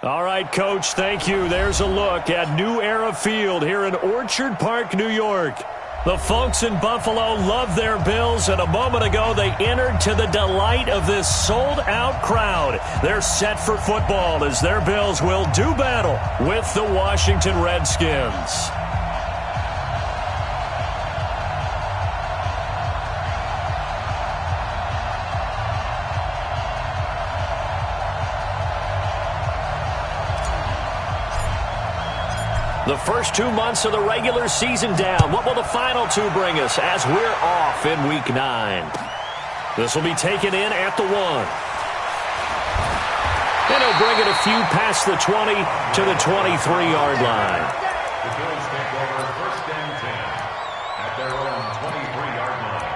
All right, Coach, thank you. There's a look at New Era Field here in Orchard Park, New York. The folks in Buffalo love their Bills, and a moment ago they entered to the delight of this sold-out crowd. They're set for football as their Bills will do battle with the Washington Redskins. The first 2 months of the regular season down. What will the final two bring us as we're off in Week 9? This will be taken in at the 1. And he'll bring it a few past the 20 to the 23-yard line. The Bills take over 1st and 10 at their own 23-yard line.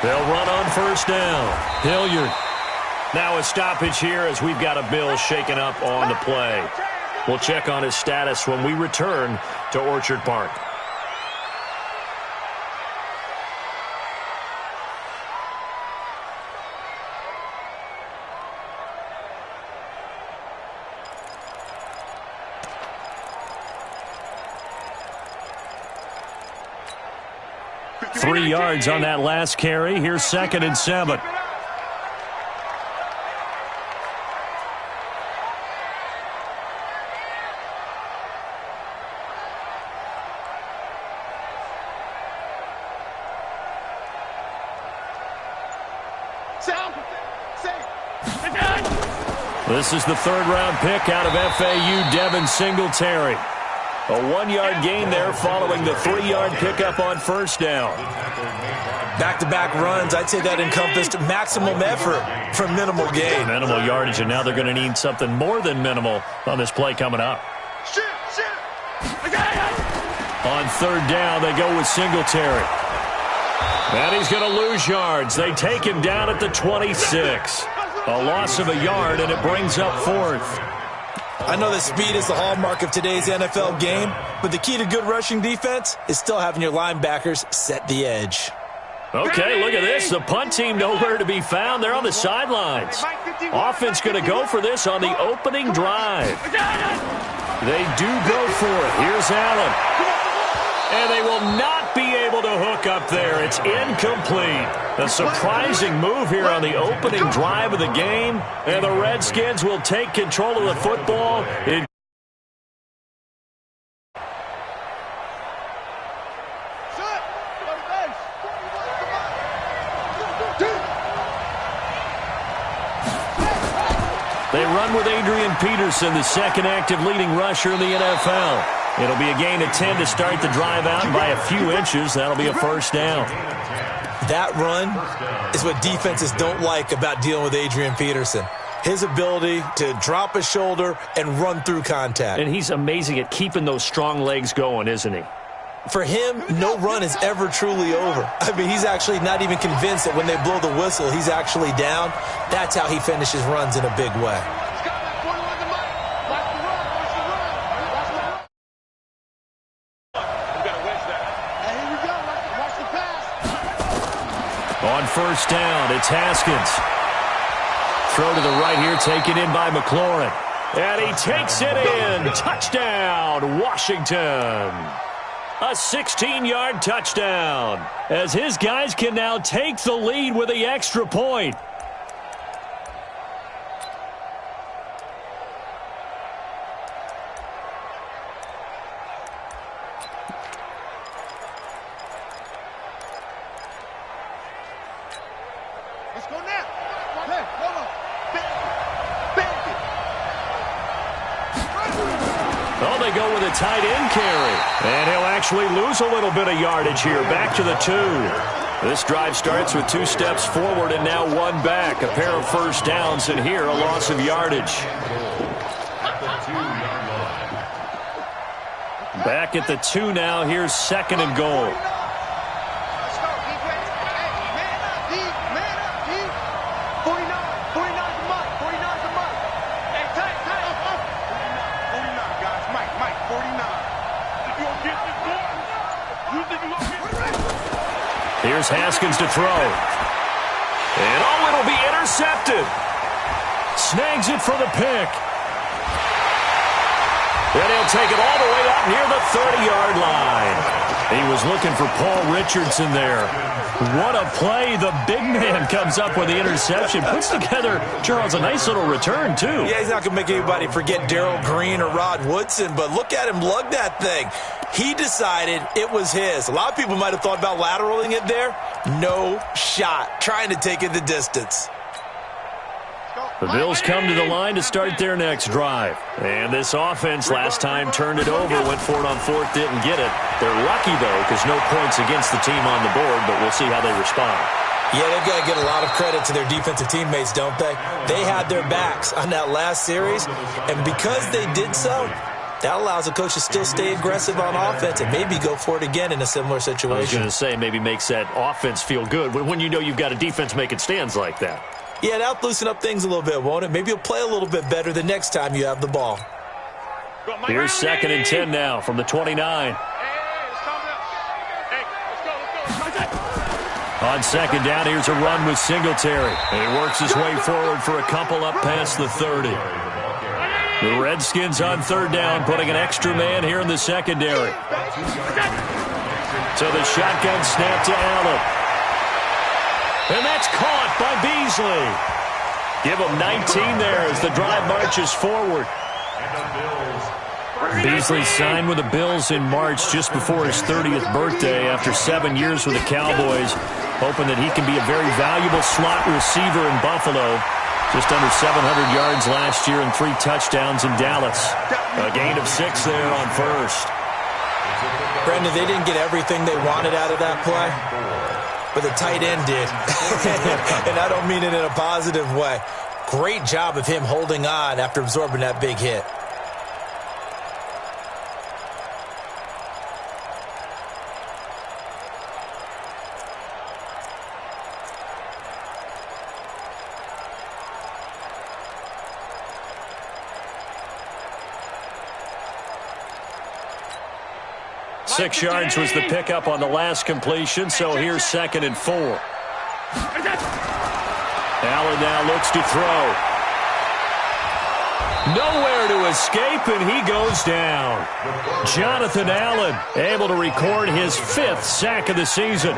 They'll run on 1st down. Hilliard. Now a stoppage here as we've got a Bill shaken up on the play. We'll check on his status when we return to Orchard Park. Three yards on that last carry. Here's 2nd and 7. This is the 3rd-round pick out of FAU, Devin Singletary. A 1-yard gain there following the 3-yard pickup on 1st down. Back-to-back runs, I'd say that encompassed maximum effort for minimal gain. Minimal yardage, and now they're going to need something more than minimal on this play coming up. On 3rd down, they go with Singletary. And he's going to lose yards. They take him down at the 26. A loss of a yard, and it brings up 4th. I know that speed is the hallmark of today's NFL game, but the key to good rushing defense is still having your linebackers set the edge. Okay, look at this. The punt team nowhere to be found. They're on the sidelines. Offense going to go for this on the opening drive. They do go for it. Here's Allen. And they will not be able to hook up there. It's incomplete. A surprising move here on the opening drive of the game. And the Redskins will take control of the football. They run with Adrian Peterson, the 2nd active leading rusher in the NFL. It'll be a gain of 10 to start the drive out, and by a few inches, that'll be a 1st down. That run is what defenses don't like about dealing with Adrian Peterson. His ability to drop a shoulder and run through contact. And he's amazing at keeping those strong legs going, isn't he? For him, no run is ever truly over. I mean, he's actually not even convinced that when they blow the whistle, he's actually down. That's how he finishes runs in a big way. On 1st down, it's Haskins. Throw to the right here, taken in by McLaurin. And he takes it in. Touchdown, Washington. A 16-yard touchdown, as his guys can now take the lead with the extra point. Let's go now. Oh, they go with a tight end carry. And he'll actually lose a little bit of yardage here. Back to the 2. This drive starts with 2 steps forward and now 1 back. A pair of first downs, and here a loss of yardage. Back at the 2 now. Here's 2nd and goal. Here's Haskins to throw. And it'll be intercepted. Snags it for the pick. And he'll take it all the way up near the 30-yard line. He was looking for Paul Richardson there. What a play. The big man comes up with the interception. Puts together, Charles, a nice little return, too. Yeah, he's not going to make anybody forget Darrell Green or Rod Woodson, but look at him lug that thing. He decided it was his. A lot of people might have thought about lateraling it there. No shot. Trying to take it the distance. The Bills come to the line to start their next drive. And this offense last time turned it over, went for it on 4th, didn't get it. They're lucky, though, because no points against the team on the board, but we'll see how they respond. Yeah, they've got to get a lot of credit to their defensive teammates, don't they? They had their backs on that last series, and because they did so, that allows the coach to still stay aggressive on offense and maybe go for it again in a similar situation. I was going to say, maybe makes that offense feel good when you know you've got a defense making stands like that. Yeah, that'll loosen up things a little bit, won't it? Maybe you'll play a little bit better the next time you have the ball. Here's 2nd and 10 now from the 29. On 2nd down, here's a run with Singletary. And he works his way forward for a couple up past the 30. The Redskins on 3rd down, putting an extra man here in the secondary. So the shotgun snap to Allen. And that's caught by Beasley. Give him 19 there as the drive marches forward. Beasley signed with the Bills in March just before his 30th birthday after 7 years with the Cowboys, hoping that he can be a very valuable slot receiver in Buffalo. Just under 700 yards last year and 3 touchdowns in Dallas. A gain of 6 there on 1st. Brandon, they didn't get everything they wanted out of that play, but the tight end did. And I don't mean it in a positive way. Great job of him holding on after absorbing that big hit. Six yards was the pickup on the last completion, so here's 2nd and 4. Allen now looks to throw. Nowhere to escape, and he goes down. Jonathan Allen able to record his 5th sack of the season.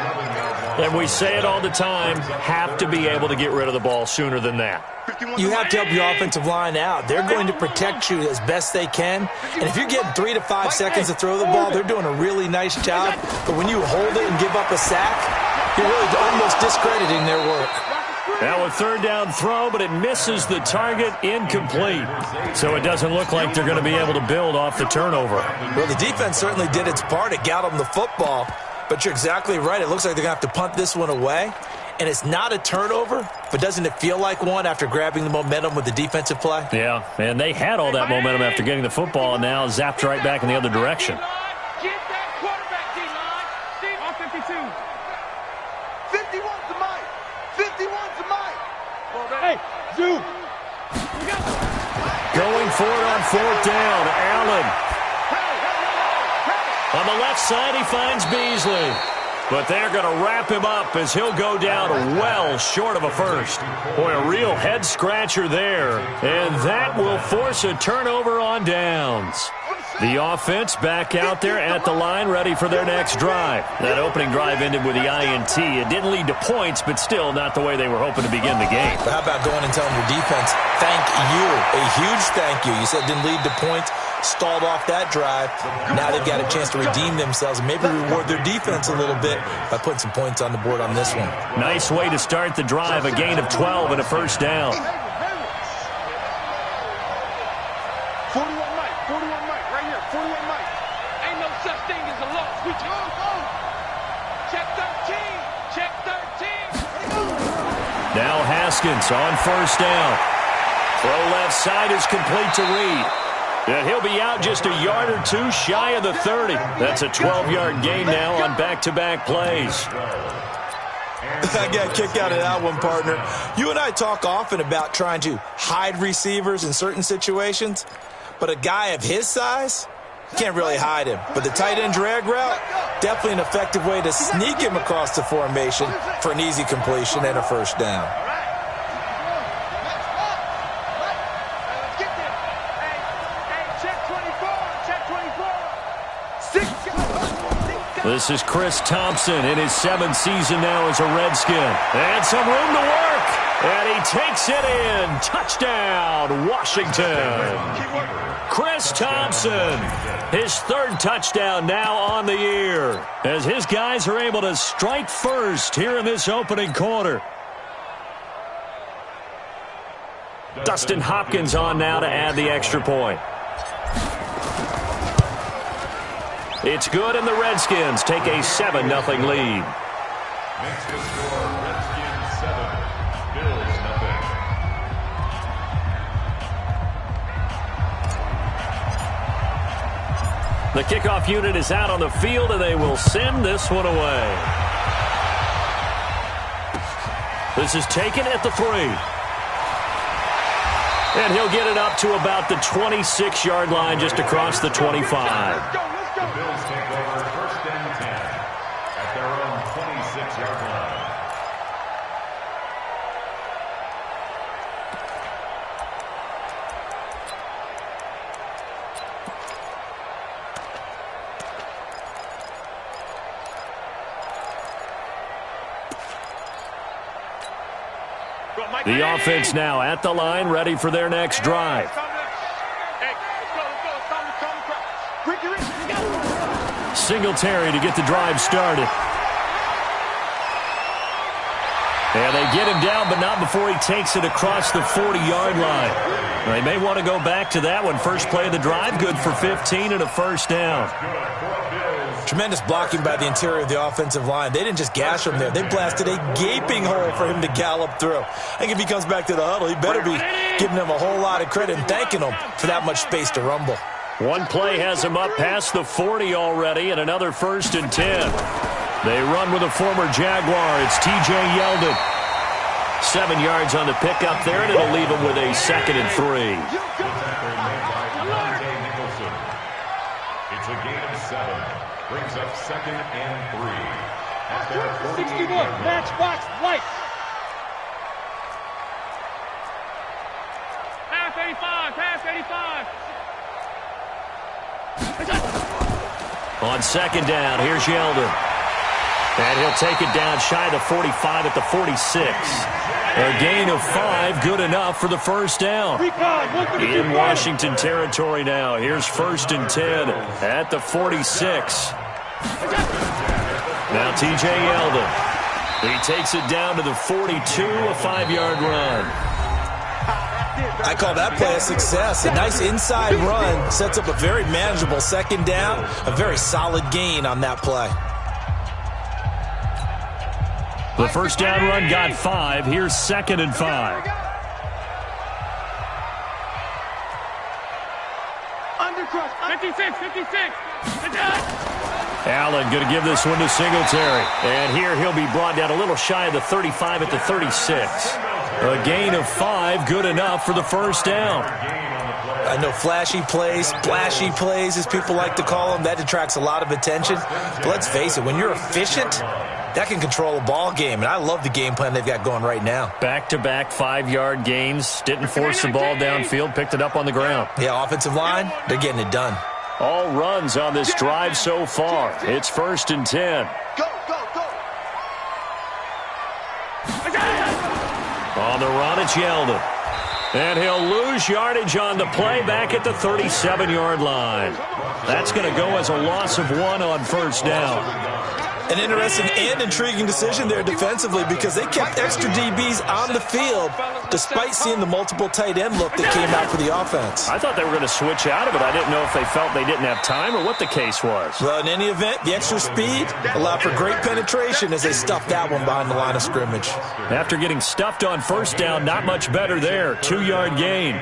And we say it all the time, have to be able to get rid of the ball sooner than that. You have to help your offensive line out. They're going to protect you as best they can. And if you're getting 3 to 5 seconds to throw the ball, they're doing a really nice job. But when you hold it and give up a sack, you're really almost discrediting their work. Now a 3rd down throw, but it misses the target, incomplete. So it doesn't look like they're going to be able to build off the turnover. Well, the defense certainly did its part. It got them the football. But you're exactly right. It looks like they're going to have to punt this one away. And it's not a turnover, but doesn't it feel like one after grabbing the momentum with the defensive play? Yeah, and they had all that momentum after getting the football and now zapped right back in the other direction. Get that quarterback, D-line. On 52. 51 to Mike. 51 to Mike. Hey, Zoo. Going for it on 4th down. Allen. On the left side, he finds Beasley. But they're going to wrap him up as he'll go down well short of a first. Boy, a real head-scratcher there. And that will force a turnover on downs. The offense back out there at the line, ready for their next drive. That opening drive ended with the INT. It didn't lead to points, but still not the way they were hoping to begin the game. But how about going and telling your defense, thank you, a huge thank you. You said it didn't lead to points, stalled off that drive. Now they've got a chance to redeem themselves and maybe reward their defense a little bit by putting some points on the board on this one. Nice way to start the drive, a gain of 12 and a first down. 41 Mike, 41 Mike, right here, 41 Mike. Ain't no such thing as a loss. We go. Check 13, check Now Haskins on first down. Throw left side is complete to Reed. And he'll be out just a yard or two shy of the 30. That's a 12-yard gain now on back-to-back plays. I got a kick out of that one, partner. You and I talk often about trying to hide receivers in certain situations, but a guy of his size, you can't really hide him. But the tight end drag route, definitely an effective way to sneak him across the formation for an easy completion and a first down. This is Chris Thompson in his 7th season now as a Redskin. And some room to work. And he takes it in. Touchdown, Washington. Chris Thompson, his 3rd touchdown now on the year, as his guys are able to strike first here in this opening quarter. Dustin Hopkins on now to add the extra point. It's good, and the Redskins take a 7-0 lead. Makes the score Redskins 7, Bills 0. The kickoff unit is out on the field, and they will send this one away. This is taken at the 3. And he'll get it up to about the 26-yard line, just across the 25. The Bills take over 1st and 10 at their own 26-yard line. The offense now at the line, ready for their next drive. Singletary to get the drive started. And they get him down, but not before he takes it across the 40-yard line. They may want to go back to that one. First play of the drive, good for 15 and a first down. Tremendous blocking by the interior of the offensive line. They didn't just gash him there. They blasted a gaping hole for him to gallop through. I think if he comes back to the huddle, he better be giving him a whole lot of credit and thanking him for that much space to rumble. One play has him up past the 40 already, and another 1st and 10. They run with a former Jaguar. It's T.J. Yeldon. 7 yards on the pickup there, and it'll leave him with a 2nd and 3. It's a gain of 7. Brings up 2nd and 3. At their 48-yard line. Matchbox light. Pass 85. Pass 85. On 2nd down, here's Yeldon. And he'll take it down shy of the 45 at the 46. A gain of 5, good enough for the first down. In Washington territory now. Here's 1st and 10 at the 46. Now T.J. Yeldon. He takes it down to the 42, a 5-yard run. I call that play a success. A nice inside run sets up a very manageable 2nd down. A very solid gain on that play. The first down run got 5. Here's 2nd and 5. Undercross. 56. 56. Allen going to give this one to Singletary. And here he'll be brought down a little shy of the 35 at the 36. A gain of 5, good enough for the first down. I know flashy plays, splashy plays, as people like to call them, that attracts a lot of attention. But let's face it, when you're efficient, that can control a ball game. And I love the game plan they've got going right now. Back-to-back 5-yard gains. Didn't force the ball downfield, picked it up on the ground. Yeah, offensive line, they're getting it done. All runs on this drive so far. It's 1st and 10. Go, go, go. On the run, it's Yeldon. And he'll lose yardage on the play back at the 37-yard line. That's going to go as a loss of 1 on first down. An interesting and intriguing decision there defensively because they kept extra DBs on the field despite seeing the multiple tight end look that came out for the offense. I thought they were going to switch out of it. I didn't know if they felt they didn't have time or what the case was. Well, in any event, the extra speed allowed for great penetration as they stuffed that one behind the line of scrimmage. After getting stuffed on first down, not much better there. 2-yard gain.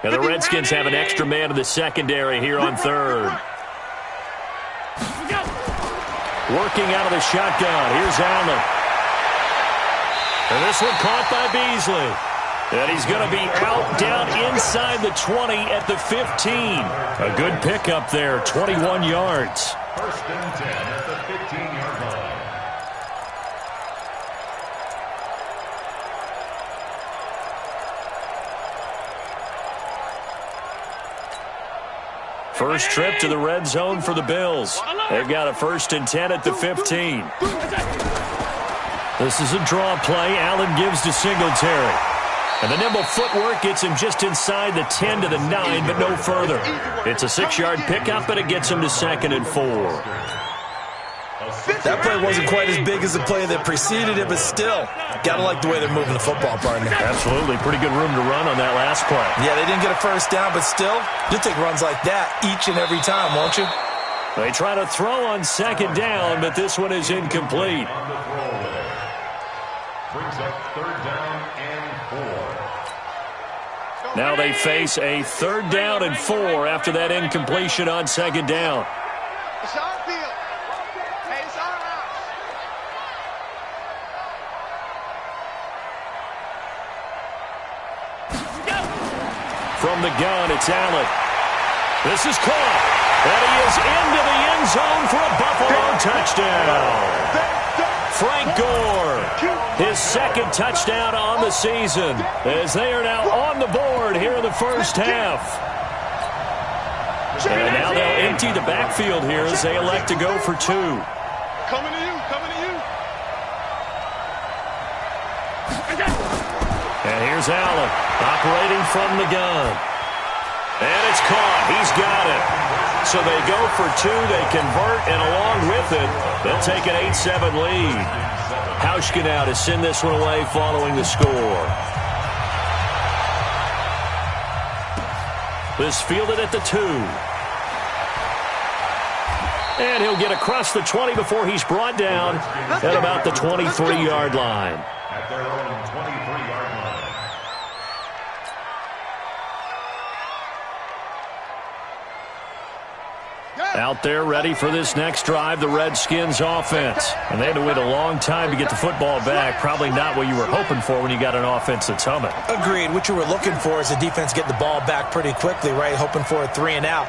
And the Redskins have an extra man in the secondary here on third. Working out of the shotgun. Here's Allen. And this one caught by Beasley. And he's going to be out down inside the 20 at the 15. A good pickup there, 21 yards. First and 10 at the 15-yard line. First trip to the red zone for the Bills. They've got a first and 10 at the 15. This is a draw play. Allen gives to Singletary. And the nimble footwork gets him just inside the 10 to the 9, but no further. It's a 6-yard pickup, but it gets him to 2nd and 4. That play wasn't quite as big as the play that preceded it, but still, got to like the way they're moving the football, partner. Absolutely. Pretty good room to run on that last play. Yeah, they didn't get a first down, but still, you'll take runs like that each and every time, won't you? They try to throw on 2nd down, but this one is incomplete. Brings up 3rd down and 4. Now they face a 3rd down and 4 after that incompletion on 2nd down. It's our field. Hey, it's our house. From the gun, it's Allen. This is caught. And he is into the end zone for a Buffalo touchdown. Frank Gore, his 2nd touchdown on the season, as they are now on the board here in the first half. And now they'll empty the backfield here as they elect to go for 2. Coming to you, coming to you. And here's Allen, operating from the gun. And it's caught. He's got it. So they go for 2, they convert, and along with it, they'll take an 8-7 lead. Hauschka now to send this one away following the score. This fielded at the 2. And he'll get across the 20 before he's brought down at about the 23-yard line. At their own 23-yard line. Out there ready for this next drive, the Redskins offense. And they had to wait a long time to get the football back. Probably not what you were hoping for when you got an offense that's humming. Agreed. What you were looking for is the defense get the ball back pretty quickly, right? Hoping for a 3 and out.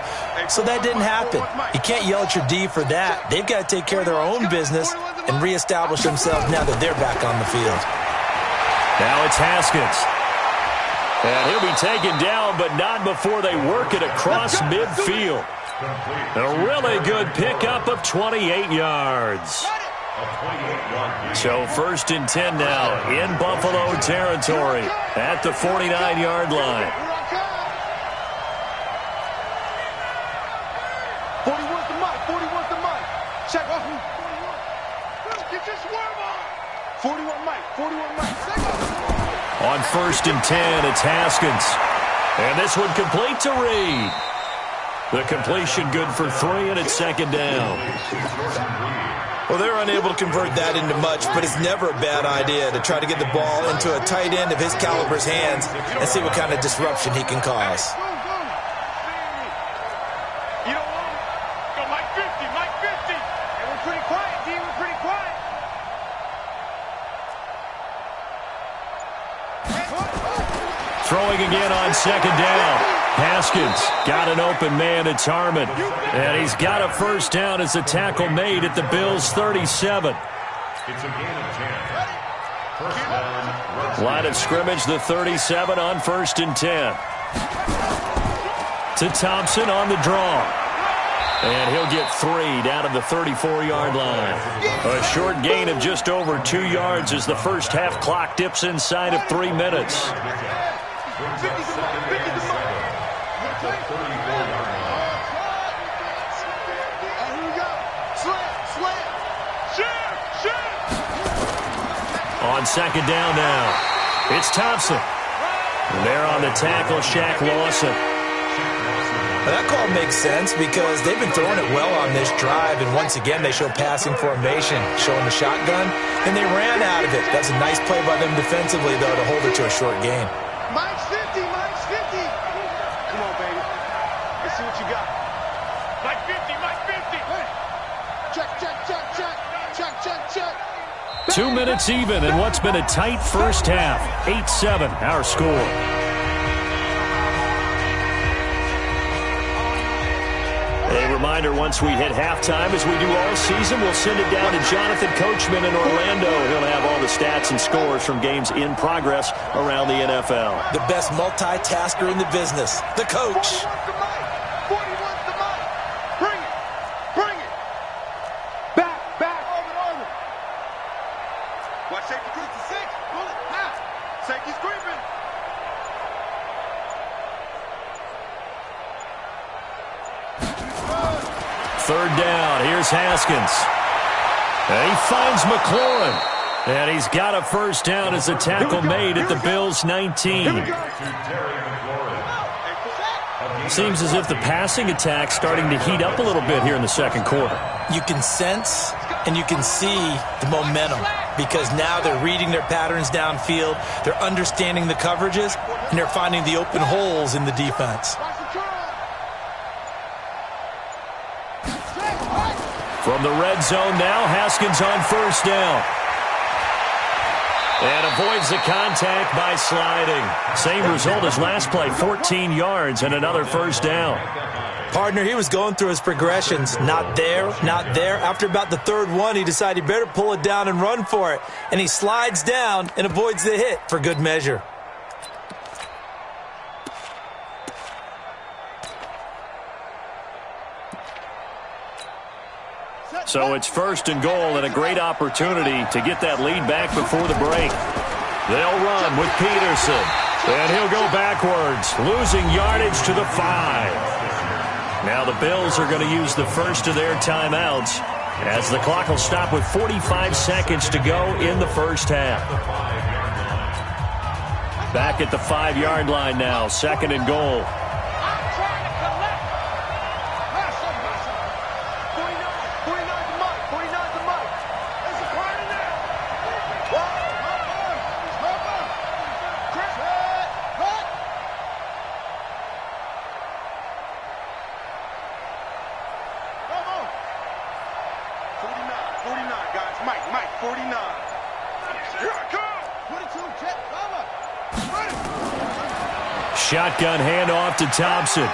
So that didn't happen. You can't yell at your D for that. They've got to take care of their own business and reestablish themselves now that they're back on the field. Now it's Haskins. And he'll be taken down, but not before they work it across midfield. A really good pickup of 28 yards. So 1st and 10 now in Buffalo territory at the 49-yard line. 41's the mic, 41's the mic. Check off. Get your swerve on. 41 mic, 41 mic. On 1st and 10, it's Haskins. And this one complete to Reed. The completion good for 3, and it's 2nd down. Well, they're unable to convert that into much, but it's never a bad idea to try to get the ball into a tight end of his caliber's hands and see what kind of disruption he can cause. You know what? Go Mike 50, Mike 50. And we're pretty quiet, D. We're pretty quiet. Throwing again on 2nd down. Haskins got an open man. It's Harmon. And he's got a first down as the tackle made at the Bills' 37. It's a gain of 10. First down. Line of scrimmage, the 37 on 1st and 10. To Thompson on the draw. And he'll get 3 down to the 34-yard line. A short gain of just over 2 yards as the first half clock dips inside of 3 minutes. On second down now, it's Thompson. And there on the tackle, Shaq Lawson. That call makes sense because they've been throwing it well on this drive, and once again they show passing formation, showing the shotgun, and they ran out of it. That's a nice play by them defensively, though, to hold it to a short gain. Mike's 50, Mike's 50. Come on, baby. Let's see what you got. Mike 50, Mike 50. Hey. Check, check, check, check. Check, check, check. 2 minutes even in what's been a tight first half. 8-7, our score. A reminder, once we hit halftime, as we do all season, we'll send it down to Jonathan Coachman in Orlando. He'll have all the stats and scores from games in progress around the NFL. The best multitasker in the business, the coach. 41 to Mike. Bring it. Bring it. Back, back. Over. Watch safety creep to 6. Pull it. Half. Safety's creeping. Third down, here's Haskins. And he finds McLaurin. And he's got a first down as a tackle made at the Bills' 19. Seems as if the passing attack's starting to heat up a little bit here in the second quarter. You can sense and you can see the momentum because now they're reading their patterns downfield, they're understanding the coverages, and they're finding the open holes in the defense. From the red zone now, Haskins on first down. And avoids the contact by sliding. Same result as last play, 14 yards and another first down. Partner, he was going through his progressions. Not there, not there. After about the third one, he decided he better pull it down and run for it. And he slides down and avoids the hit for good measure. So it's first and goal and a great opportunity to get that lead back before the break. They'll run with Peterson. And he'll go backwards, losing yardage to the 5. Now the Bills are going to use the first of their timeouts as the clock will stop with 45 seconds to go in the first half. Back at the 5-yard line now, second and goal. Shotgun handoff to Thompson.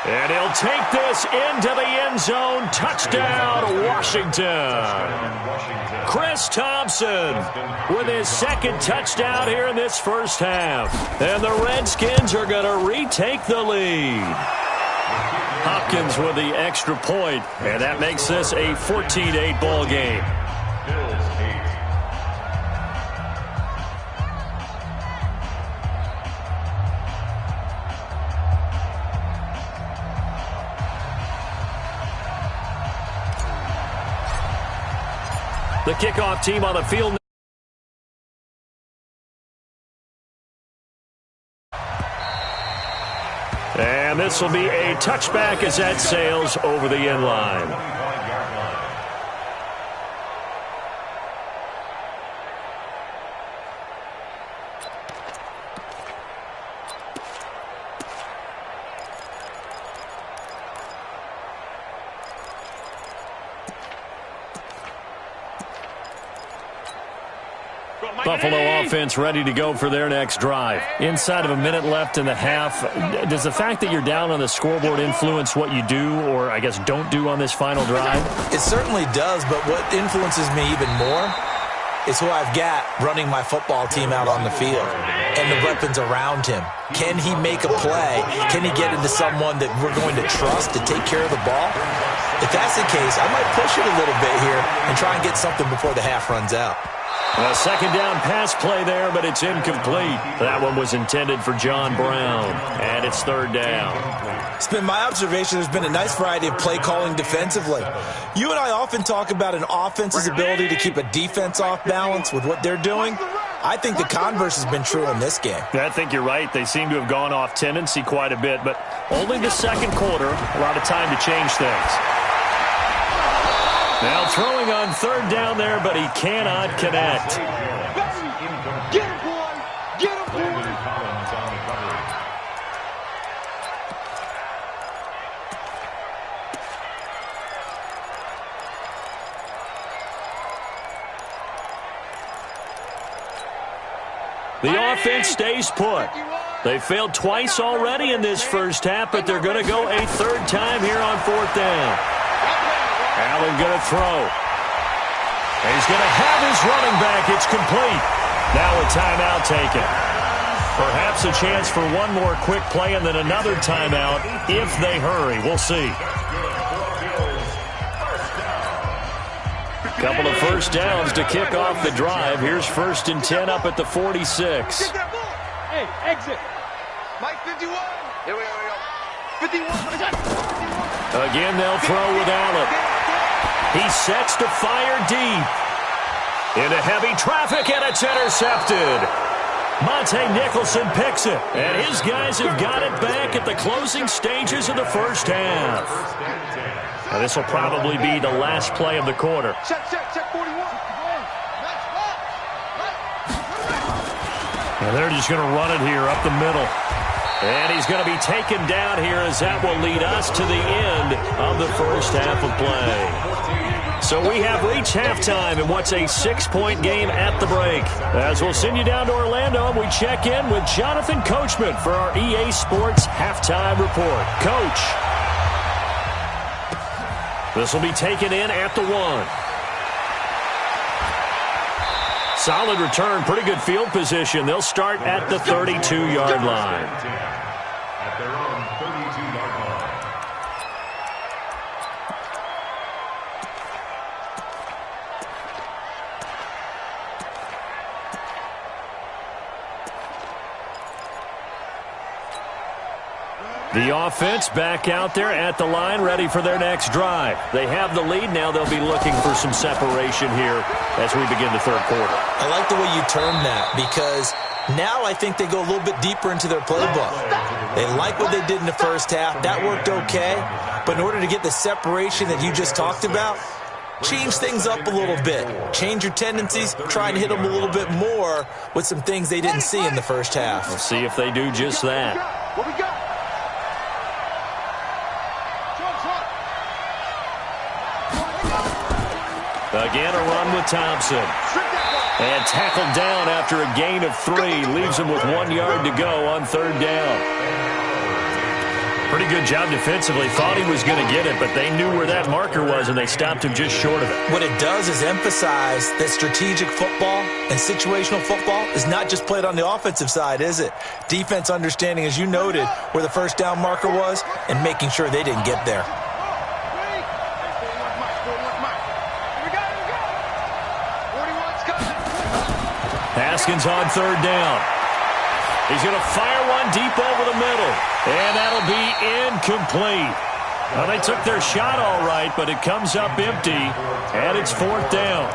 And he'll take this into the end zone. Touchdown, Washington. Chris Thompson with his second touchdown here in this first half. And the Redskins are going to retake the lead. Hopkins with the extra point, and that makes this a 14-8 ball game. The kickoff team on the field. And this will be a touchback as that sails over the end line. Buffalo offense ready to go for their next drive. Inside of a minute left in the half, does the fact that you're down on the scoreboard influence what you do or, I guess, don't do on this final drive? It certainly does, but what influences me even more is who I've got running my football team out on the field and the weapons around him. Can he make a play? Can he get into someone that we're going to trust to take care of the ball? If that's the case, I might push it a little bit here and try and get something before the half runs out. A second down pass play there, but it's incomplete. That one was intended for John Brown, and it's third down. It's been my observation there's been a nice variety of play calling defensively. You and I often talk about an offense's ability to keep a defense off balance with what they're doing. I think the converse has been true in this game. I think you're right. They seem to have gone off tendency quite a bit, but only the second quarter, a lot of time to change things. Now throwing on third down there, but he cannot connect. Get him, boy! Get him, boy! The offense stays put. They failed twice already in this first half, but they're going to go a third time here on fourth down. Allen going to throw. And he's going to have his running back. It's complete. Now a timeout taken. Perhaps a chance for one more quick play and then another timeout if they hurry. We'll see. Couple of first downs to kick off the drive. Here's 1st and 10 up at the 46. Hey, exit. Mike 51. Here we go. 51. Again, they'll throw with Allen. He sets to fire deep. Into heavy traffic, and it's intercepted. Monte Nicholson picks it, and his guys have got it back at the closing stages of the first half. Now, this will probably be the last play of the quarter. Check 41. And they're just going to run it here up the middle. And he's going to be taken down here as that will lead us to the end of the first half of play. So we have reached halftime in what's a 6-point game at the break. As we'll send you down to Orlando, and we check in with Jonathan Coachman for our EA Sports Halftime Report. Coach. This will be taken in at the 1. Solid return, pretty good field position. They'll start at the 32-yard line. At their own 32-yard line. The offense back out there at the line, ready for their next drive. They have the lead. Now they'll be looking for some separation here as we begin the third quarter. I like the way you term that, because now I think they go a little bit deeper into their playbook. They like what they did in the first half. That worked okay. But in order to get the separation that you just talked about, change things up a little bit. Change your tendencies. Try and hit them a little bit more with some things they didn't see in the first half. We'll see if they do just that. What we got? Again, a run with Thompson. And tackled down after a gain of 3. Leaves him with 1 yard to go on third down. Pretty good job defensively. Thought he was going to get it, but they knew where that marker was, and they stopped him just short of it. What it does is emphasize that strategic football and situational football is not just played on the offensive side, is it? Defense understanding, as you noted, where the first down marker was and making sure they didn't get there. Haskins on third down. He's going to fire one deep over the middle. And that'll be incomplete. Well, they took their shot all right, but it comes up empty. And it's fourth down.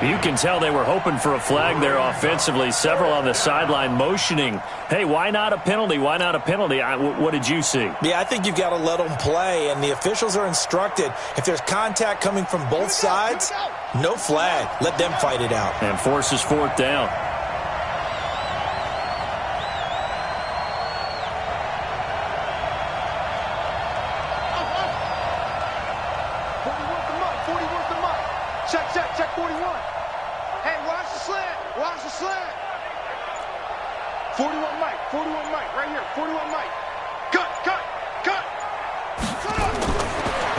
You can tell they were hoping for a flag there offensively. Several on the sideline motioning, hey, why not a penalty? Why not a penalty? What did you see? Yeah, I think you've got to let them play. And the officials are instructed, if there's contact coming from both sides, no flag. Let them fight it out. And forces fourth down. Check 41. Hey, watch the slant. Watch the slant. 41 Mike. 41 Mike. Right here. 41 Mike. Cut.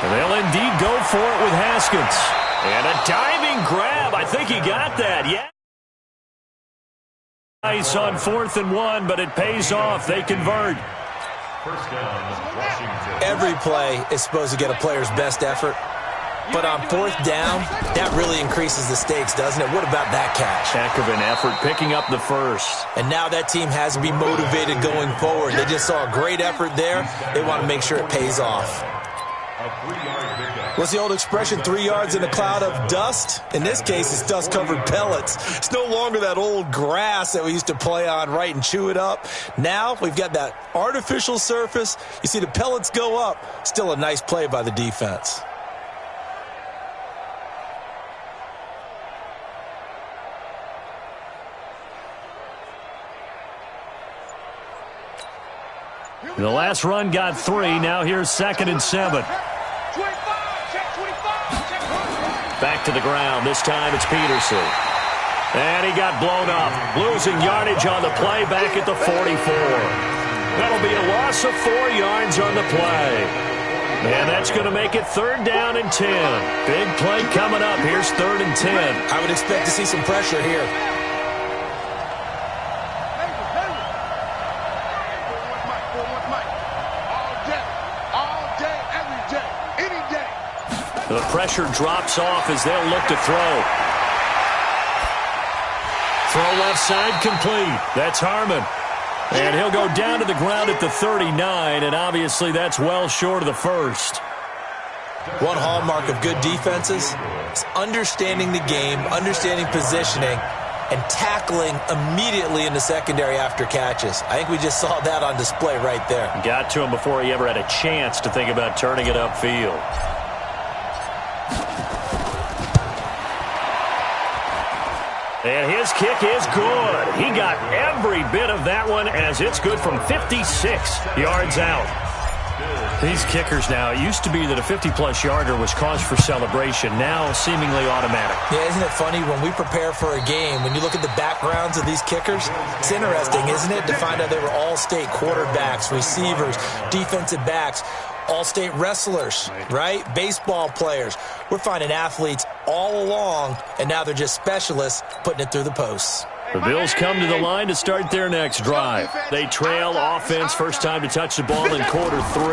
And they'll indeed go for it with Haskins. And a diving grab. I think he got that. Yeah. Nice on 4th and 1, but it pays off. They convert. First down, Washington. Every play is supposed to get a player's best effort. But on fourth down, that really increases the stakes, doesn't it? What about that catch? Heck of an effort picking up the first. And now that team has to be motivated going forward. They just saw a great effort there. They want to make sure it pays off. A 3-yard pickup. What's the old expression, 3 yards in a cloud of dust? In this case, it's dust-covered pellets. It's no longer that old grass that we used to play on, right, and chew it up. Now we've got that artificial surface. You see the pellets go up. Still a nice play by the defense. The last run got 3. Now here's 2nd and 7. Back to the ground. This time it's Peterson. And he got blown up. Losing yardage on the play back at the 44. That'll be a loss of 4 yards on the play. And that's going to make it 3rd down and 10. Big play coming up. Here's 3rd and 10. I would expect to see some pressure here. The pressure drops off as they'll look to throw. Throw left side complete. That's Harmon. And he'll go down to the ground at the 39, and obviously that's well short of the first. One hallmark of good defenses is understanding the game, understanding positioning, and tackling immediately in the secondary after catches. I think we just saw that on display right there. Got to him before he ever had a chance to think about turning it upfield. And his kick is good. He got every bit of that one as it's good from 56 yards out. These kickers now, it used to be that a 50-plus yarder was cause for celebration. Now seemingly automatic. Yeah, isn't it funny when we prepare for a game, when you look at the backgrounds of these kickers, it's interesting, isn't it, to find out they were all-state quarterbacks, receivers, defensive backs, all-state wrestlers, right? Baseball players. We're finding athletes all along, and now they're just specialists putting it through the posts. The Bills come to the line to start their next drive. They trail offense, first time to touch the ball in quarter 3,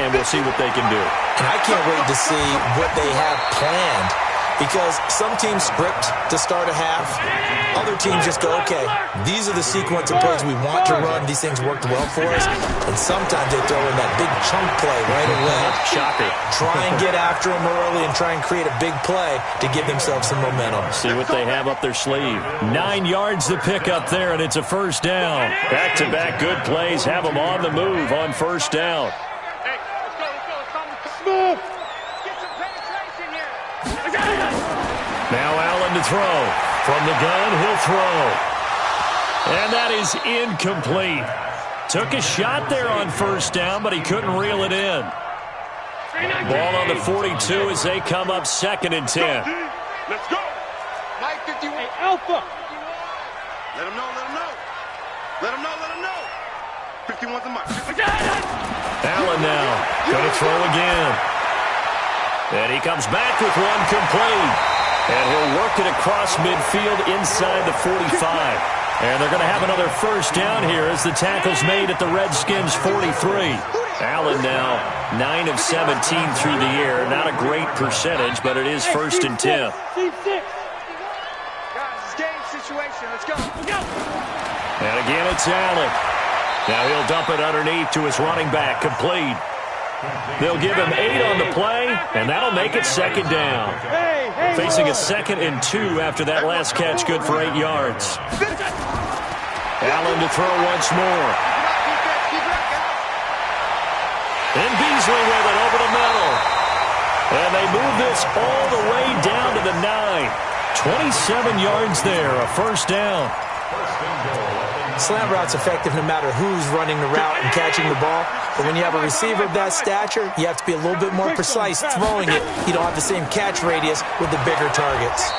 and we'll see what they can do. And I can't wait to see what they have planned, because some teams script to start a half. Other teams just go, okay, these are the sequence of plays we want to run. These things worked well for us. And sometimes they throw in that big chunk play right away. Shocker. Try and get after them early and try and create a big play to give themselves some momentum. See what they have up their sleeve. 9 yards to pick up there, and it's a first down. Back-to-back good plays have them on the move on first down. Now Allen to throw. From the gun, he'll throw. And that is incomplete. Took a shot there on first down, but he couldn't reel it in. Ball on the 42 as they come up 2nd and 10. Let's go. Mike 51. Hey, Alpha. Let him know, let him know. Let him know, let him know. 51's the mark. Allen now going to throw again. And he comes back with one complete. And he'll work it across midfield inside the 45. And they're going to have another first down here as the tackle's made at the Redskins' 43. Allen now 9 of 17 through the air. Not a great percentage, but it is 1st and 10. Guys, it's game situation. Let's go. And again, it's Allen. Now he'll dump it underneath to his running back, complete. They'll give him 8 on the play, and that'll make it 2nd down. Facing a 2nd and 2 after that last catch, good for 8 yards. Allen to throw once more. And Beasley with it over the middle. And they move this all the way down to the 9. 27 yards there, a first down. Slant route's effective no matter who's running the route and catching the ball. But when you have a receiver of that stature, you have to be a little bit more precise throwing it. You don't have the same catch radius with the bigger targets.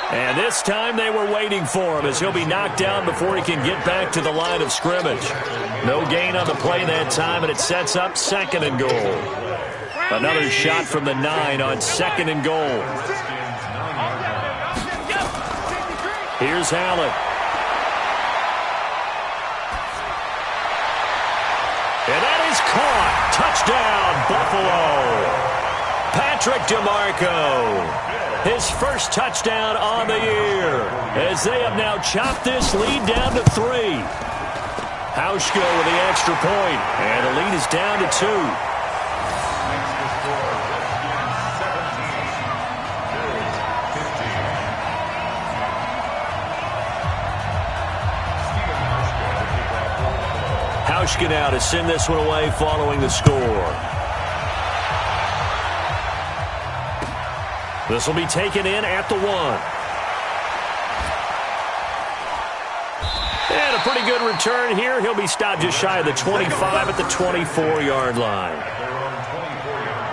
And this time they were waiting for him as he'll be knocked down before he can get back to the line of scrimmage. No gain on the play that time, and it sets up 2nd and goal. Another shot from the 9 on 2nd and goal. Here's Allen. And that Touchdown, Buffalo. Patrick DeMarco, his first touchdown on the year, as they have now chopped this lead down to 3. Hauschka with the extra point, and the lead is down to 2. Next to score, Redskin'S 17. Hauschka now to send this one away following the score. This will be taken in at the 1. And a pretty good return here. He'll be stopped just shy of the 25 at the 24-yard line. At their own 24-yard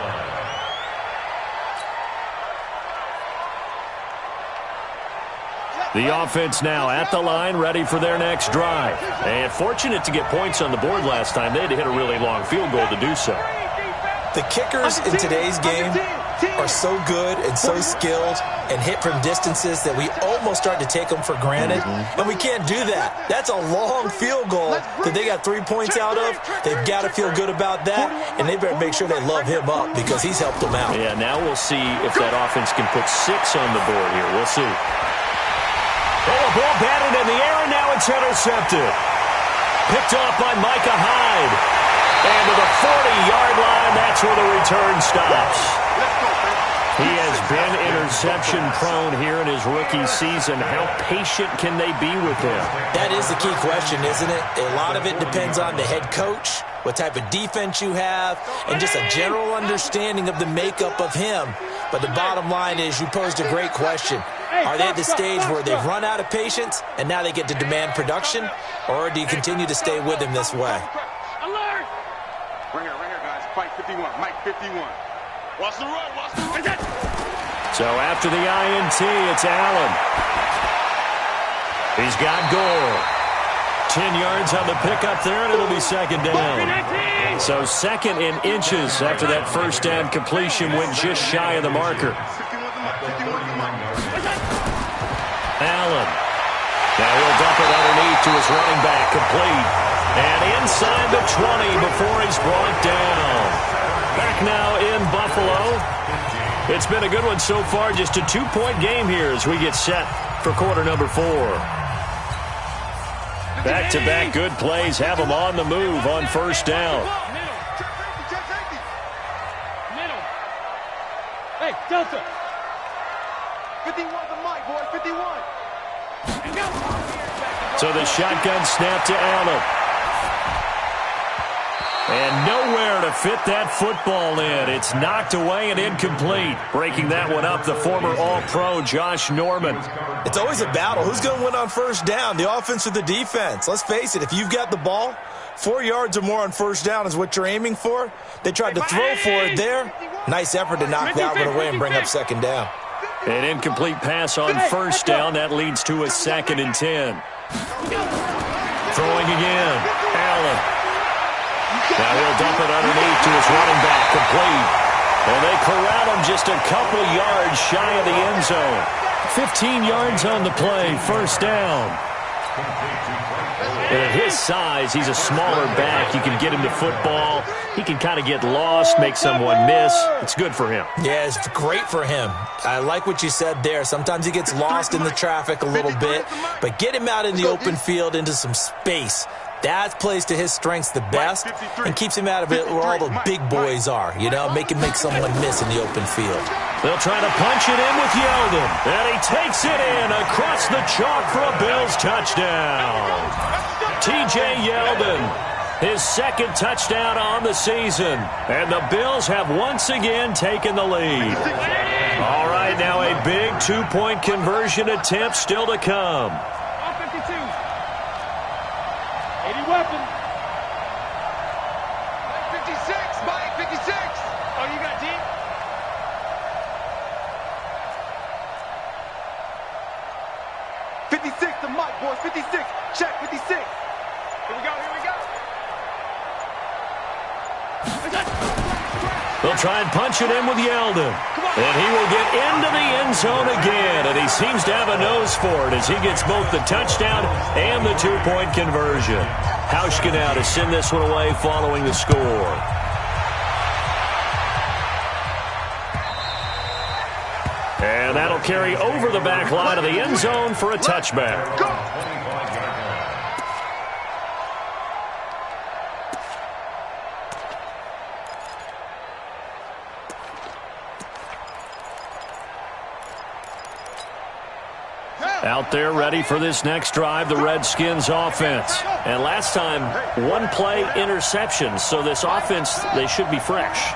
line. The offense now at the line, ready for their next drive. And fortunate to get points on the board last time. They had to hit a really long field goal to do so. The kickers in today's game are so good and so skilled and hit from distances that we almost start to take them for granted. And we can't do that. That's a long field goal that they got 3 points out of. They've got to feel good about that, and they better make sure they love him up because he's helped them out. Yeah, now we'll see if that offense can put 6 on the board here. We'll see. Oh, a ball batted in the air, and now it's intercepted. Picked off by Micah Hyde. And to the 40-yard line, that's where the return stops. He has been interception-prone here in his rookie season. How patient can they be with him? That is the key question, isn't it? A lot of it depends on the head coach, what type of defense you have, and just a general understanding of the makeup of him. But the bottom line is you posed a great question. Are they at the stage where they've run out of patience and now they get to demand production? Or do you continue to stay with him this way? Alert! Right here, guys. Fight 51. Mike 51. Watch the run. Watch the run. So after the INT, it's Allen. He's got Gore. 10 yards on the pickup there, and it'll be second down. So second in inches after that first down completion went just shy of the marker. Allen. Now he'll dump it underneath to his running back, complete. And inside the 20 before he's brought down. Back now in Buffalo. It's been a good one so far, just a 2-point game here as we get set for quarter number 4. Back-to-back good plays have them on the move on first down. Middle. Hey, Delta. 51 the mic, boy. 51. So the shotgun snap to Allen. And nowhere to fit that football in. It's knocked away and incomplete. Breaking that one up, the former All-Pro Josh Norman. It's always a battle. Who's going to win on first down, the offense or the defense? Let's face it, if you've got the ball, 4 yards or more on first down is what you're aiming for. They tried to throw for it there. Nice effort to knock that one away and bring up second down. An incomplete pass on first down. That leads to a 2nd and 10. Throwing again. Allen. Now he'll dump it underneath to his running back, complete. And they corral him just a couple yards shy of the end zone. 15 yards on the play, first down. And at his size, he's a smaller back. You can get him to football. He can kind of get lost, make someone miss. It's good for him. Yeah, it's great for him. I like what you said there. Sometimes he gets lost in the traffic a little bit, but get him out in the open field into some space. That plays to his strengths the best and keeps him out of it where all the big boys are, you know, make someone miss in the open field. They'll try to punch it in with Yeldon, and he takes it in across the chalk for a Bills touchdown. T.J. Yeldon, his second touchdown on the season, and the Bills have once again taken the lead. All right, now a big 2-point conversion attempt still to come. 80 weapon. 56, Mike, 56. Oh, you got deep? The mic, boys, 56. Check, 56. Here we go. They'll try and punch it in with Yeldon. And he will get into the end zone again. And he seems to have a nose for it as he gets both the touchdown and the 2-point conversion. Hauschka now to send this one away following the score. And that'll carry over the back line of the end zone for a touchback. Out there ready for this next drive, the Redskins offense. And last time, one play interception. So this offense, they should be fresh.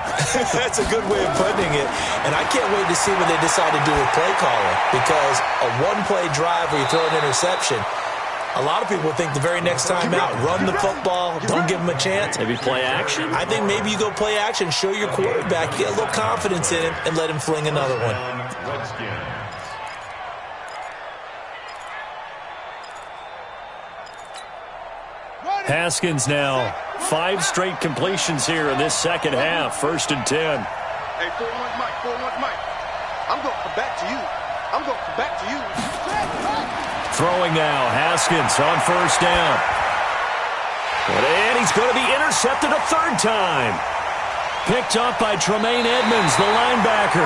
That's a good way of putting it. And I can't wait to see what they decide to do with play calling. Because a one-play drive where you throw an interception, a lot of people think the very next time out, run the football, don't give them a chance. Maybe play action? I think maybe you go play action, show your quarterback, get a little confidence in him, and let him fling another one. Haskins now. 5 straight completions here in this second half. 1st and 10. Hey, 4-1 Mike, 4-1 Mike. I'm going to come back to you. I'm going to come back to you. Throwing now. Haskins on 1st down. And he's going to be intercepted a 3rd time. Picked up by Tremaine Edmonds, the linebacker.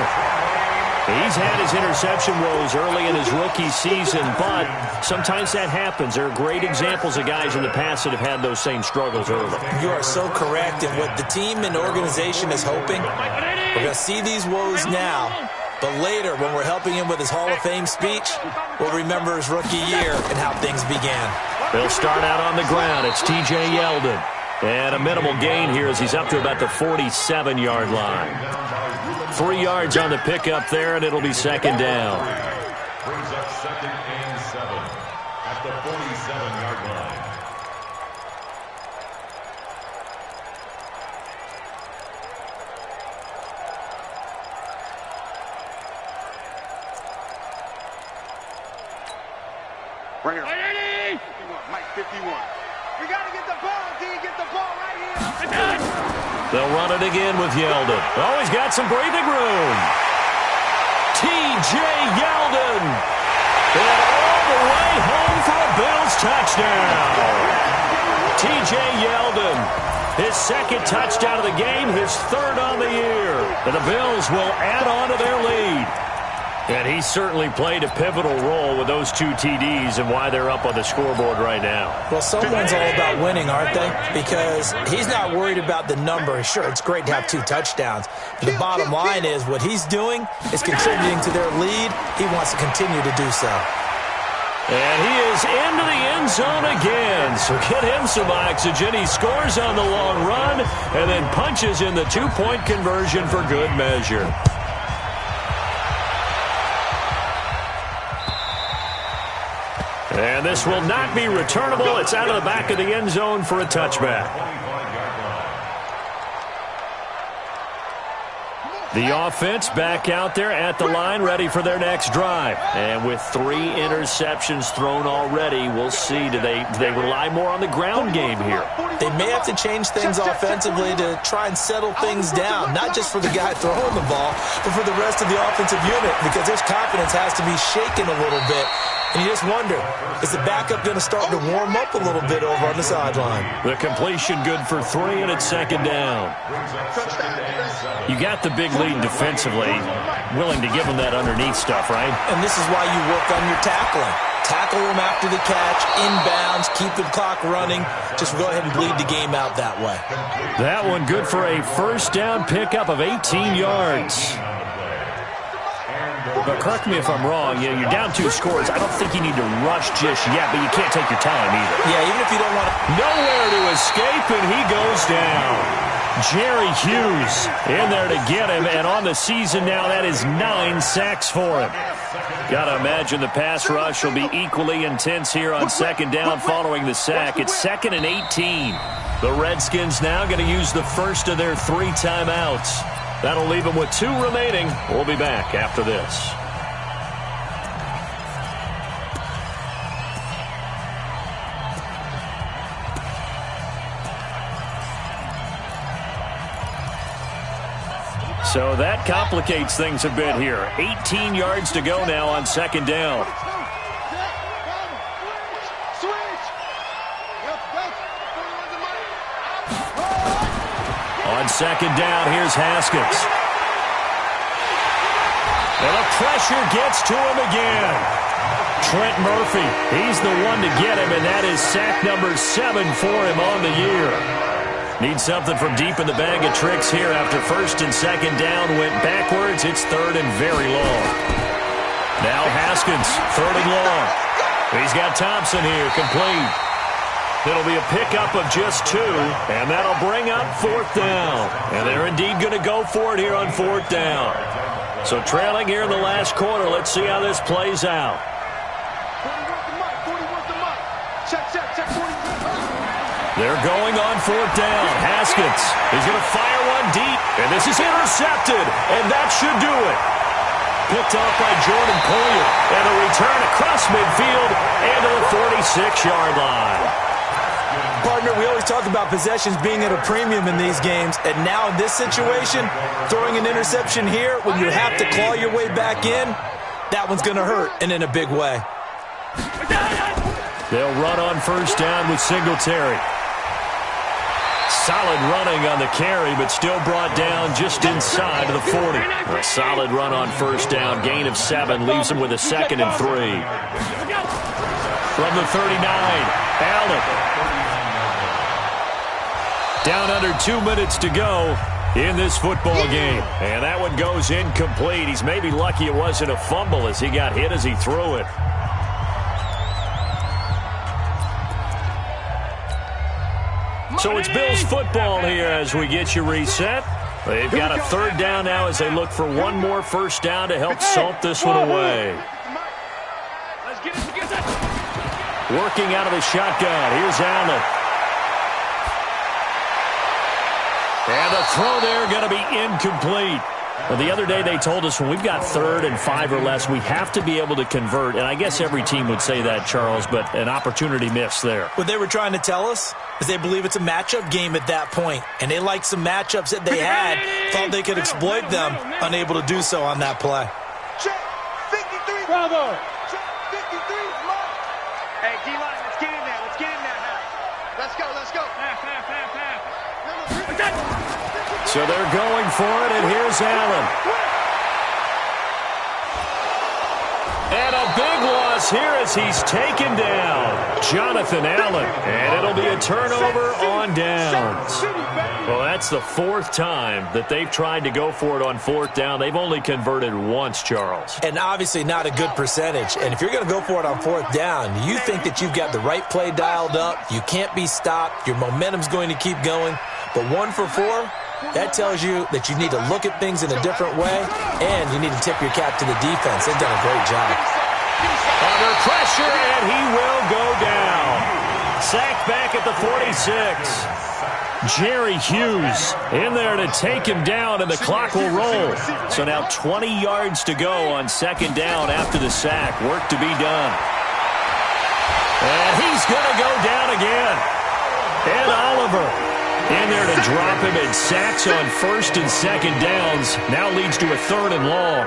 He's had his interception woes early in his rookie season, but sometimes that happens. There are great examples of guys in the past that have had those same struggles early. You are so correct. And what the team and organization is hoping, we're going to see these woes now, but later when we're helping him with his Hall of Fame speech, we'll remember his rookie year and how things began. They'll start out on the ground. It's T.J. Yeldon. And a minimal gain here as he's up to about the 47-yard line. 3 yards on the pickup there, and it'll be 2nd down. Brings up 2nd and 7 at the 47-yard line. Bring it on. 51, Mike, 51. We got to get the ball, D. Get the ball right here. They'll run it again with Yeldon. Oh, he's got some breathing room. T.J. Yeldon. And all the way home for a Bills touchdown. T.J. Yeldon. His 2nd touchdown of the game, his 3rd on the year. And the Bills will add on to their lead. And he certainly played a pivotal role with those 2 TDs and why they're up on the scoreboard right now. Well, someone's all about winning, aren't they? Because he's not worried about the number. Sure, it's great to have 2 touchdowns. But the bottom line is what he's doing is contributing to their lead. He wants to continue to do so. And he is into the end zone again. So get him some oxygen. He scores on the long run and then punches in the 2-point conversion for good measure. And this will not be returnable. It's out of the back of the end zone for a touchback. The offense back out there at the line, ready for their next drive. And with 3 interceptions thrown already, we'll see. Do they rely more on the ground game here? They may have to change things offensively to try and settle things down, not just for the guy throwing the ball, but for the rest of the offensive unit, because his confidence has to be shaken a little bit. And you just wonder, is the backup going to start to warm up a little bit over on the sideline? The completion good for 3, and it's 2nd down. You got the big lead defensively, willing to give them that underneath stuff, right? And this is why you work on your tackling. Tackle them after the catch, inbounds, keep the clock running. Just go ahead and bleed the game out that way. That one good for a 1st down pickup of 18 yards. But correct me if I'm wrong, you're down 2 scores. I don't think you need to rush just yet, but you can't take your time either. Yeah, even if you don't want to. Nowhere to escape, and he goes down. Jerry Hughes in there to get him, and on the season now, that is 9 sacks for him. Got to imagine the pass rush will be equally intense here on 2nd down following the sack. It's 2nd and 18. The Redskins now going to use the first of their 3 timeouts. That'll leave them with 2 remaining. We'll be back after this. So that complicates things a bit here. 18 yards to go now on 2nd down. On 2nd down, here's Haskins. And the pressure gets to him again. Trent Murphy, he's the one to get him, and that is sack number 7 for him on the year. Needs something from deep in the bag of tricks here after first and second down went backwards. It's third and very long. Now Haskins, third and long. He's got Thompson here, complete. It'll be a pickup of just 2, and that'll bring up fourth down. And they're indeed going to go for it here on fourth down. So trailing here in the last quarter, let's see how this plays out. They're going on fourth down. Haskins, he's going to fire one deep, and this is intercepted, and that should do it. Picked off by Jordan Poyer, and a return across midfield and to the 46-yard line. Partner, we always talk about possessions being at a premium in these games, and now in this situation, throwing an interception here when you have to claw your way back in, that one's going to hurt, and in a big way. They'll run on first down with Singletary. Solid running on the carry, but still brought down just inside of the 40. A solid run on first down. Gain of 7 leaves him with a 2nd and 3. From the 39, Allen. Down under 2 minutes to go in this football game. And that one goes incomplete. He's maybe lucky it wasn't a fumble as he got hit as he threw it. So it's Bills football here as we get you reset. They've got a third down now as they look for one more first down to help salt this one away. Working out of the shotgun. Here's Allen. And the throw there going to be incomplete. Well, the other day they told us when we've got 3rd and 5 or less, we have to be able to convert. And I guess every team would say that, Charles, but an opportunity missed there. What they were trying to tell us is they believe it's a matchup game at that point. And they liked some matchups that they had, thought they could exploit them, unable to do so on that play. Check 53. Bravo. Check 53. Hey, D-line, let's get in there. Let's get in there. Let's go, let's go. So they're going for it, and here's Allen. And a big loss here as he's taken down. Jonathan Allen. And it'll be a turnover on downs. Well, that's the 4th time that they've tried to go for it on 4th down. They've only converted once, Charles. And obviously not a good percentage. And if you're going to go for it on 4th down, you think that you've got the right play dialed up. You can't be stopped. Your momentum's going to keep going. But 1 for 4, that tells you that you need to look at things in a different way, and you need to tip your cap to the defense. They've done a great job. Under pressure, and he will go down. Sacked back at the 46. Jerry Hughes in there to take him down, and the clock will roll. So now 20 yards to go on 2nd down after the sack. Work to be done. And he's going to go down again. Ed Oliver in there to drop him, and sacks on 1st and 2nd downs. Now leads to a 3rd and long.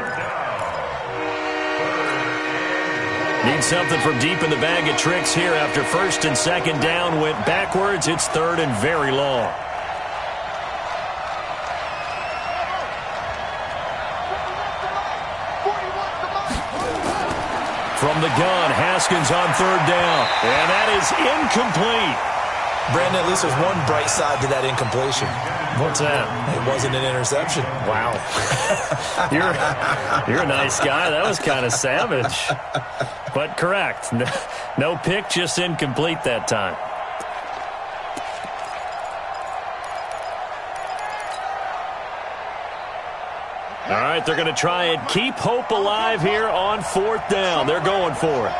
Need something from deep in the bag of tricks here after 1st and 2nd down went backwards. It's 3rd and very long. From the gun, Haskins on 3rd down. And that is incomplete. Brandon, at least there's one bright side to that incompletion. What's that? It wasn't an interception. Wow. You're a nice guy. That was kind of savage. But correct. No pick, just incomplete that time. All right, they're going to try and keep hope alive here on 4th down. They're going for it.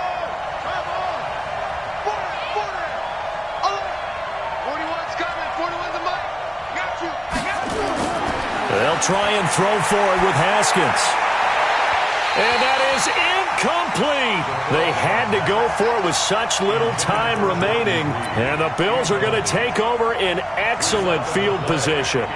They'll try and throw forward with Haskins. And that is incomplete. They had to go for it with such little time remaining. And the Bills are going to take over in excellent field position.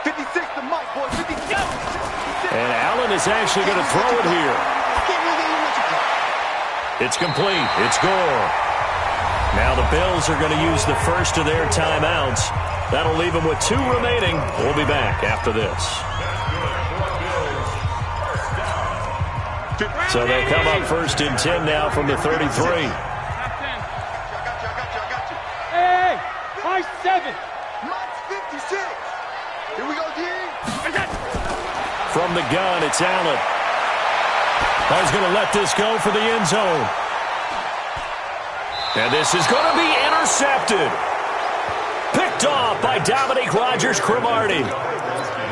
56 to Mike, boy. 56. And Allen is actually going to throw it here. It's complete. It's Gore. Now the Bills are going to use the first of their timeouts. That'll leave them with 2 remaining. We'll be back after this. So they come up first and 10 now from the 33. I got you. Hey, high 7. Mike's 56. Here we go, D. From the gun, it's Allen. He's going to let this go for the end zone. And this is going to be intercepted. Picked off by Dominique Rodgers-Cromartie.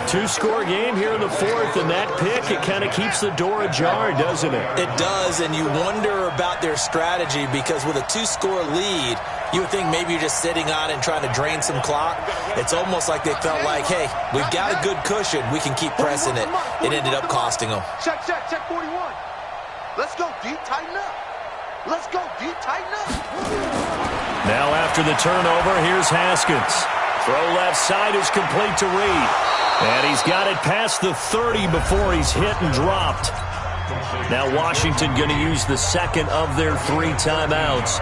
2-score game here in the 4th, and that pick, it kind of keeps the door ajar, doesn't it? It does, and you wonder about their strategy because with a 2-score lead, you would think maybe you're just sitting on it and trying to drain some clock. It's almost like they felt like, hey, we've got a good cushion. We can keep pressing it. It ended up costing them. Check 41. Let's go, D. Tighten up. Let's go, D. Tighten up. Now after the turnover, here's Haskins. Throw left side is complete to Reed. And he's got it past the 30 before he's hit and dropped. Now Washington going to use the second of their 3 timeouts,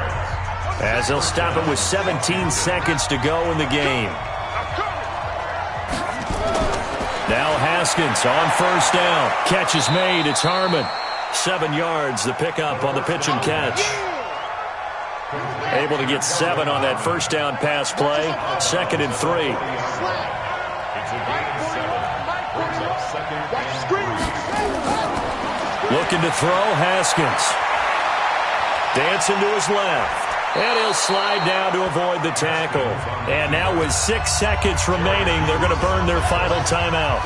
as they'll stop it with 17 seconds to go in the game. Now Haskins on first down. Catch is made. It's Harmon. 7 yards, the pickup on the pitch and catch. Able to get 7 on that first down pass play. 2nd and 3. Looking to throw, Haskins. Dancing to his left. And he'll slide down to avoid the tackle. And now with 6 seconds remaining, they're going to burn their final timeout.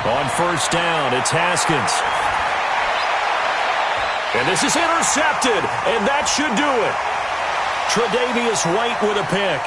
On first down, it's Haskins. And this is intercepted, and that should do it. Tre'Davious White with a pick.